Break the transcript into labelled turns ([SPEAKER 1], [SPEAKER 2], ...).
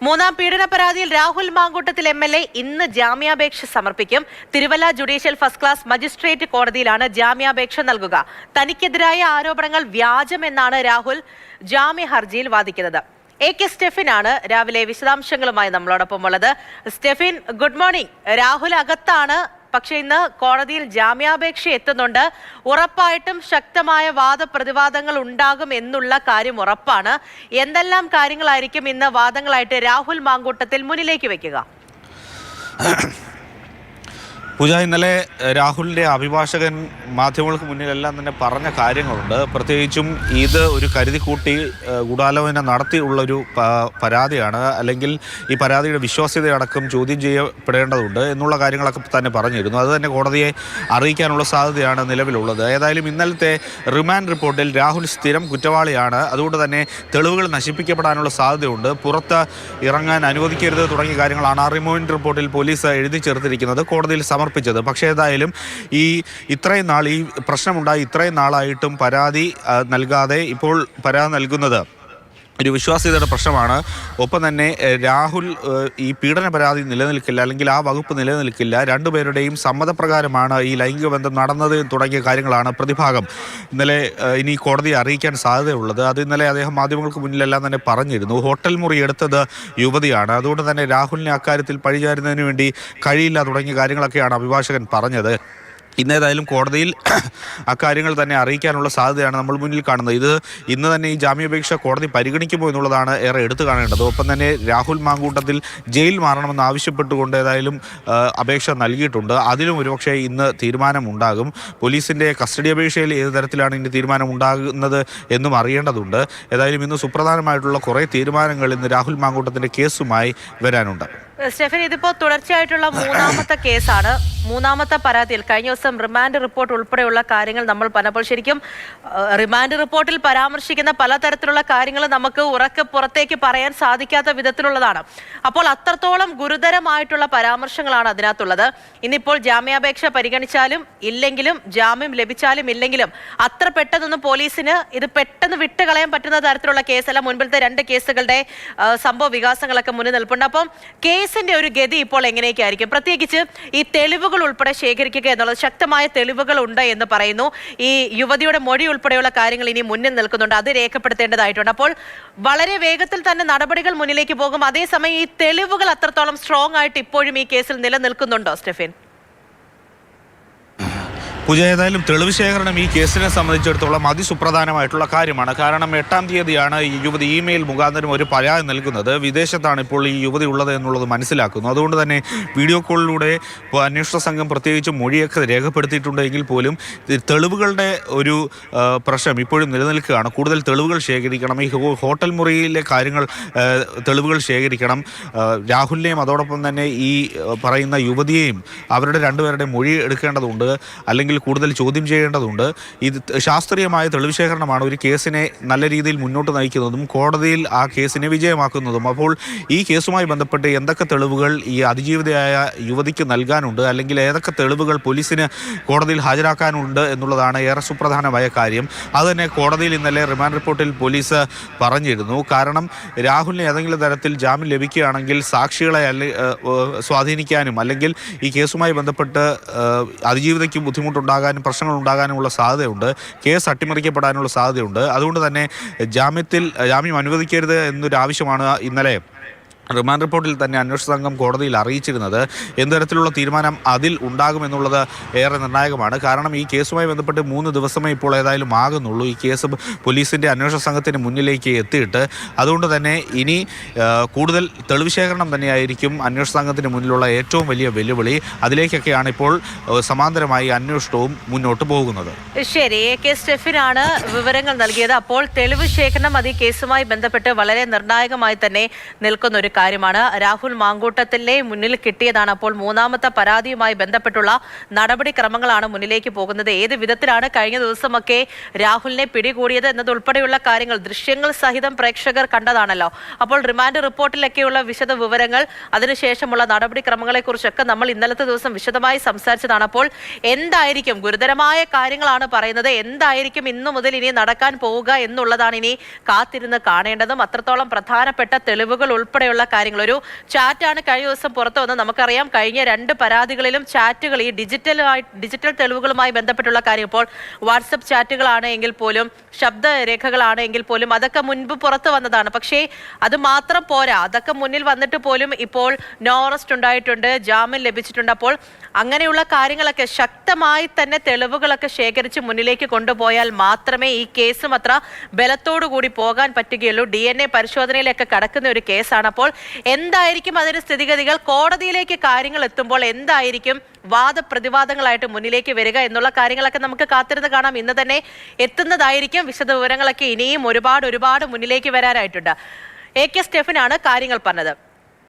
[SPEAKER 1] മൂന്നാം പീഡന പരാതിയിൽ രാഹുൽ മാങ്കൂട്ടത്തിൽ MLA ഇന്ന് ജാമ്യാപേക്ഷ സമർപ്പിക്കും. Thiruvalla judicial first class magistrate കോടതിയിലാണ് ജാമ്യാപേക്ഷ നൽകുക. തനിക്കെതിരായ ആരോപണങ്ങൾ വ്യാജമെന്നാണ് രാഹുൽ ജാമ്യ ഹർജിയിൽ വാദിക്കുന്നത്. AK സ്റ്റെഫിനാണ് രാവിലെ വിശദാംശങ്ങളുമായി നമ്മളോടൊപ്പം ഉള്ളത്. Stephin, good morning. രാഹുൽ അകത്താണ്, പക്ഷേ ഇന്ന് കോടതിയിൽ ജാമ്യാപേക്ഷ എത്തുന്നുണ്ട്. ഉറപ്പായിട്ടും ശക്തമായ വാദപ്രതിവാദങ്ങൾ ഉണ്ടാകും എന്നുള്ള കാര്യം ഉറപ്പാണ്. എന്തെല്ലാം കാര്യങ്ങളായിരിക്കും ഇന്ന് വാദങ്ങളായിട്ട് രാഹുൽ മാങ്കൂട്ടത്തിൽ മുന്നിലേക്ക് വെക്കുക?
[SPEAKER 2] പൂജ, ഇന്നലെ രാഹുലിൻ്റെ അഭിഭാഷകൻ മാധ്യമങ്ങൾക്ക് മുന്നിലെല്ലാം തന്നെ പറഞ്ഞ കാര്യങ്ങളുണ്ട്. പ്രത്യേകിച്ചും ഇത് ഒരു കരുതിക്കൂട്ടി ഗൂഢാലോചന നടത്തിയുള്ളൊരു പരാതിയാണ്, അല്ലെങ്കിൽ ഈ പരാതിയുടെ വിശ്വാസ്യതയടക്കം ചോദ്യം ചെയ്യപ്പെടേണ്ടതുണ്ട് എന്നുള്ള കാര്യങ്ങളൊക്കെ തന്നെ പറഞ്ഞിരുന്നു. അത് തന്നെ കോടതിയെ അറിയിക്കാനുള്ള സാധ്യതയാണ് നിലവിലുള്ളത്. ഏതായാലും ഇന്നലത്തെ റിമാൻഡ് റിപ്പോർട്ടിൽ രാഹുൽ സ്ഥിരം കുറ്റവാളിയാണ്, അതുകൊണ്ട് തന്നെ തെളിവുകൾ നശിപ്പിക്കപ്പെടാനുള്ള സാധ്യതയുണ്ട്, പുറത്ത് ഇറങ്ങാൻ അനുവദിക്കരുത് തുടങ്ങിയ കാര്യങ്ങളാണ് ആ റിമാൻഡ് റിപ്പോർട്ടിൽ പോലീസ് എഴുതി ചേർത്തിരിക്കുന്നത്, കോടതിയിൽ സമർപ്പിച്ചത്. പക്ഷേ ഏതായാലും ഇത്രയും നാൾ ഈ പ്രശ്നമുണ്ടായി ഇത്രയും നാളായിട്ടും പരാതി നൽകാതെ ഇപ്പോൾ പരാതി നൽകുന്നത് ഒരു വിശ്വാസ്യതയുടെ പ്രശ്നമാണ്. ഒപ്പം തന്നെ രാഹുൽ ഈ പീഡന പരാതി നിലനിൽക്കില്ല, അല്ലെങ്കിൽ ആ വകുപ്പ് നിലനിൽക്കില്ല, രണ്ടുപേരുടെയും സമ്മതപ്രകാരമാണ് ഈ ലൈംഗിക ബന്ധം നടന്നത് തുടങ്ങിയ കാര്യങ്ങളാണ് പ്രതിഭാഗം ഇന്നലെ ഇനി കോടതിയെ അറിയിക്കാൻ സാധ്യതയുള്ളത്. അത് ഇന്നലെ അദ്ദേഹം മാധ്യമങ്ങൾക്ക് മുന്നിലെല്ലാം തന്നെ പറഞ്ഞിരുന്നു. ഹോട്ടൽ മുറി എടുത്തത് യുവതിയാണ്, അതുകൊണ്ട് തന്നെ രാഹുലിനെ അക്കാര്യത്തിൽ പഴിചാരുന്നതിന് വേണ്ടി കഴിയില്ല തുടങ്ങിയ കാര്യങ്ങളൊക്കെയാണ് അഭിഭാഷകൻ പറഞ്ഞത്. ഇന്നേതായാലും കോടതിയിൽ അക്കാര്യങ്ങൾ തന്നെ അറിയിക്കാനുള്ള സാധ്യതയാണ് നമ്മൾ മുന്നിൽ കാണുന്നത്. ഇത് ഇന്ന് തന്നെ ഈ ജാമ്യാപേക്ഷ കോടതി പരിഗണിക്കുമോ എന്നുള്ളതാണ് ഏറെ എടുത്തു കാണേണ്ടത്. ഒപ്പം തന്നെ രാഹുൽ മാങ്കൂട്ടത്തിൽ ജയിൽ മാറണമെന്ന് ആവശ്യപ്പെട്ടുകൊണ്ട് ഏതായാലും അപേക്ഷ നൽകിയിട്ടുണ്ട്. അതിലും ഒരുപക്ഷെ ഇന്ന് തീരുമാനമുണ്ടാകും. പോലീസിൻ്റെ കസ്റ്റഡി അപേക്ഷയിൽ ഏത് തരത്തിലാണ് ഇന്ന് തീരുമാനം ഉണ്ടാകുന്നത് എന്നും അറിയേണ്ടതുണ്ട്. ഏതായാലും ഇന്ന് സുപ്രധാനമായിട്ടുള്ള കുറേ തീരുമാനങ്ങൾ ഇന്ന് രാഹുൽ മാങ്കൂട്ടത്തിൻ്റെ കേസുമായി വരാനുണ്ട്.
[SPEAKER 1] സ്റ്റെഫൻ, ഇതിപ്പോ തുടർച്ചയായിട്ടുള്ള മൂന്നാമത്തെ കേസാണ്. മൂന്നാമത്തെ പരാതിയിൽ കഴിഞ്ഞ ദിവസം റിമാൻഡ് റിപ്പോർട്ട് ഉൾപ്പെടെയുള്ള കാര്യങ്ങൾ നമ്മൾ പറഞ്ഞപ്പോൾ ശരിക്കും റിമാൻഡ് റിപ്പോർട്ടിൽ പരാമർശിക്കുന്ന പലതരത്തിലുള്ള കാര്യങ്ങൾ നമുക്ക് ഉറക്കെ പുറത്തേക്ക് പറയാൻ സാധിക്കാത്ത വിധത്തിലുള്ളതാണ്. അപ്പോൾ അത്രത്തോളം ഗുരുതരമായിട്ടുള്ള പരാമർശങ്ങളാണ് അതിനകത്തുള്ളത്. ഇന്നിപ്പോൾ ജാമ്യാപേക്ഷ പരിഗണിച്ചാലും ഇല്ലെങ്കിലും, ജാമ്യം ലഭിച്ചാലും ഇല്ലെങ്കിലും അത്ര പെട്ടെന്നൊന്നും പോലീസിന് ഇത് പെട്ടെന്ന് വിട്ടുകളയാൻ പറ്റുന്ന തരത്തിലുള്ള കേസല്ല. മുൻപിലത്തെ 2 കേസുകളുടെ സംഭവ വികാസങ്ങളൊക്കെ മുന്നിൽ നിൽപ്പുണ്ട്. അപ്പം കേസിന്റെ ഒരു ഗതി ഇപ്പോൾ എങ്ങനെയൊക്കെ ആയിരിക്കും? പ്രത്യേകിച്ച് ഈ തെളിവുകൾ ഉൾപ്പെടെ ശേഖരിക്കുക എന്നുള്ളത്, ശക്തമായ തെളിവുകൾ ഉണ്ട് എന്ന് പറയുന്നു. ഈ യുവതിയുടെ മൊഴി ഉൾപ്പെടെയുള്ള കാര്യങ്ങൾ ഇനി മുന്നിൽ നിൽക്കുന്നുണ്ട്, അത് രേഖപ്പെടുത്തേണ്ടതായിട്ടുണ്ട്. അപ്പോൾ വളരെ വേഗത്തിൽ തന്നെ നടപടികൾ മുന്നിലേക്ക് പോകും. അതേസമയം ഈ തെളിവുകൾ അത്രത്തോളം സ്ട്രോങ് ആയിട്ട് ഇപ്പോഴും ഈ കേസിൽ നിലനിൽക്കുന്നുണ്ടോ സ്റ്റെഫിൻ?
[SPEAKER 2] പൂജ, ഏതായാലും തെളിവ് ശേഖരണം ഈ കേസിനെ സംബന്ധിച്ചിടത്തോളം അതിസുപ്രധാനമായിട്ടുള്ള കാര്യമാണ്. കാരണം 8-ാം തീയതിയാണ് ഈ യുവതി ഇമെയിൽ മുഖാന്തരം ഒരു പരാതി നൽകുന്നത്. വിദേശത്താണ് ഇപ്പോൾ ഈ യുവതി ഉള്ളത് എന്നുള്ളത് മനസ്സിലാക്കുന്നു. അതുകൊണ്ട് തന്നെ വീഡിയോ കോളിലൂടെ അന്വേഷണ സംഘം പ്രത്യേകിച്ച് മൊഴിയൊക്കെ രേഖപ്പെടുത്തിയിട്ടുണ്ടെങ്കിൽ പോലും തെളിവുകളുടെ ഒരു പ്രശ്നം ഇപ്പോഴും നിലനിൽക്കുകയാണ്. കൂടുതൽ തെളിവുകൾ ശേഖരിക്കണം. ഈ ഹോട്ടൽ മുറിയിലെ കാര്യങ്ങൾ തെളിവുകൾ ശേഖരിക്കണം. രാഹുലിനെയും അതോടൊപ്പം തന്നെ ഈ പറയുന്ന യുവതിയെയും അവരുടെ രണ്ടുപേരുടെ മൊഴി എടുക്കേണ്ടതുണ്ട്, അല്ലെങ്കിൽ കൂടുതൽ ചോദ്യം ചെയ്യേണ്ടതുണ്ട്. ഇത് ശാസ്ത്രീയമായ തെളിവ് ശേഖരണമാണ് ഒരു കേസിനെ നല്ല രീതിയിൽ മുന്നോട്ട് നയിക്കുന്നതും കോടതിയിൽ ആ കേസിനെ വിജയമാക്കുന്നതും. അപ്പോൾ ഈ കേസുമായി ബന്ധപ്പെട്ട് എന്തൊക്കെ തെളിവുകൾ ഈ അതിജീവിതയായ യുവതിക്ക് നൽകാനുണ്ട്, അല്ലെങ്കിൽ ഏതൊക്കെ തെളിവുകൾ പോലീസിന് കോടതിയിൽ ഹാജരാക്കാനുണ്ട് എന്നുള്ളതാണ് ഏറെ സുപ്രധാനമായ കാര്യം. അതുതന്നെ കോടതിയിൽ ഇന്നലെ റിമാൻഡ് റിപ്പോർട്ടിൽ പോലീസ് പറഞ്ഞിരുന്നു. കാരണം രാഹുലിന് ഏതെങ്കിലും തരത്തിൽ ജാമ്യം ലഭിക്കുകയാണെങ്കിൽ സാക്ഷികളെ സ്വാധീനിക്കാനും, അല്ലെങ്കിൽ ഈ കേസുമായി ബന്ധപ്പെട്ട് അതിജീവിതയ്ക്ക് ബുദ്ധിമുട്ടുണ്ടാകാനും പ്രശ്നങ്ങൾ ഉണ്ടാകാനുമുള്ള സാധ്യതയുണ്ട്. കേസ് അട്ടിമറിക്കപ്പെടാനുള്ള സാധ്യതയുണ്ട്. അതുകൊണ്ട് തന്നെ ജാമ്യം അനുവദിക്കരുത് എന്നൊരു ആവശ്യമാണ് ഇന്നലെ റിമാൻഡ് റിപ്പോർട്ടിൽ തന്നെ അന്വേഷണ സംഘം കോടതിയിൽ അറിയിച്ചിരുന്നത്. എന്ത് തരത്തിലുള്ള തീരുമാനം അതിൽ ഉണ്ടാകുമെന്നുള്ളത് ഏറെ നിർണായകമാണ്. കാരണം ഈ കേസുമായി ബന്ധപ്പെട്ട് 3 ദിവസമേ ഇപ്പോൾ ഏതായാലും ആകുന്നുള്ളൂ ഈ കേസ് പോലീസിൻ്റെ അന്വേഷണ സംഘത്തിന് മുന്നിലേക്ക് എത്തിയിട്ട്. അതുകൊണ്ട് തന്നെ ഇനി കൂടുതൽ തെളിവ് ശേഖരണം തന്നെയായിരിക്കും അന്വേഷണ സംഘത്തിന് മുന്നിലുള്ള ഏറ്റവും വലിയ വെല്ലുവിളി. അതിലേക്കൊക്കെയാണ് ഇപ്പോൾ സമാന്തരമായി അന്വേഷണവും മുന്നോട്ട് പോകുന്നത്.
[SPEAKER 1] ശരി, AK സ്റ്റെഫിനാണ് വിവരങ്ങൾ നൽകിയത്. അപ്പോൾ തെളിവ് ശേഖരണം അത് ഈ കേസുമായി ബന്ധപ്പെട്ട് വളരെ നിർണായകമായി തന്നെ നിൽക്കുന്ന ഒരു കാര്യമാണ്. രാഹുൽ മാങ്കൂട്ടത്തിലെ മുന്നിൽ കിട്ടിയതാണ്. അപ്പോൾ മൂന്നാമത്തെ പരാതിയുമായി ബന്ധപ്പെട്ടുള്ള നടപടിക്രമങ്ങളാണ് മുന്നിലേക്ക് പോകുന്നത്. ഏത് വിധത്തിലാണ് കഴിഞ്ഞ ദിവസമൊക്കെ രാഹുലിനെ പിടികൂടിയത് എന്നതുൾപ്പെടെയുള്ള കാര്യങ്ങൾ ദൃശ്യങ്ങൾ സഹിതം പ്രേക്ഷകർ കണ്ടതാണല്ലോ. അപ്പോൾ റിമാൻഡ് റിപ്പോർട്ടിലൊക്കെയുള്ള വിശദ വിവരങ്ങൾ, അതിനുശേഷമുള്ള നടപടിക്രമങ്ങളെക്കുറിച്ചൊക്കെ നമ്മൾ ഇന്നലത്തെ ദിവസം വിശദമായി സംസാരിച്ചതാണ്. അപ്പോൾ എന്തായിരിക്കും, ഗുരുതരമായ കാര്യങ്ങളാണ് പറയുന്നത്, എന്തായിരിക്കും ഇന്നു മുതൽ ഇനി നടക്കാൻ പോവുക എന്നുള്ളതാണ് ഇനി കാത്തിരുന്ന് കാണേണ്ടതും. അത്രത്തോളം പ്രധാനപ്പെട്ട തെളിവുകൾ ഉൾപ്പെടെയുള്ള എന്നുള്ള കാര്യങ്ങൾ. ഒരു ചാറ്റാണ് കഴിഞ്ഞ ദിവസം പുറത്തു വന്നത്. നമുക്കറിയാം കഴിഞ്ഞ 2 പരാതികളിലും ചാറ്റുകൾ ഈ ഡിജിറ്റൽ തെളിവുകളുമായി ബന്ധപ്പെട്ടുള്ള കാര്യം, ഇപ്പോൾ വാട്സപ്പ് ചാറ്റുകളാണ് എങ്കിൽ പോലും ശബ്ദരേഖകളാണ് എങ്കിൽ പോലും അതൊക്കെ മുൻപ് പുറത്തു വന്നതാണ്. പക്ഷേ അത് മാത്രം പോരാ, അതൊക്കെ മുന്നിൽ വന്നിട്ട് പോലും ഇപ്പോൾ നോ അറസ്റ്റ് ഉണ്ടായിട്ടുണ്ട്, ജാമ്യം ലഭിച്ചിട്ടുണ്ട്. അപ്പോൾ അങ്ങനെയുള്ള കാര്യങ്ങളൊക്കെ ശക്തമായി തന്നെ തെളിവുകളൊക്കെ ശേഖരിച്ച് മുന്നിലേക്ക് കൊണ്ടുപോയാൽ മാത്രമേ ഈ കേസും അത്ര ബലത്തോടു കൂടി പോകാൻ പറ്റുകയുള്ളൂ. DNA പരിശോധനയിലൊക്കെ കടക്കുന്ന ഒരു കേസാണ്. അപ്പോൾ എന്തായിരിക്കും അതിന്റെ സ്ഥിതിഗതികൾ, കോടതിയിലേക്ക് കാര്യങ്ങൾ എത്തുമ്പോൾ എന്തായിരിക്കും വാദപ്രതിവാദങ്ങളായിട്ട് മുന്നിലേക്ക് വരിക എന്നുള്ള കാര്യങ്ങളൊക്കെ നമുക്ക് കാത്തിരുന്ന് കാണാം. ഇന്ന് തന്നെ എത്തുന്നതായിരിക്കും. വിശദവിവരങ്ങളൊക്കെ ഇനിയും ഒരുപാട് മുന്നിലേക്ക് വരാനായിട്ടുണ്ട്. AK സ്റ്റെഫനാണ് കാര്യങ്ങൾ പറഞ്ഞത്.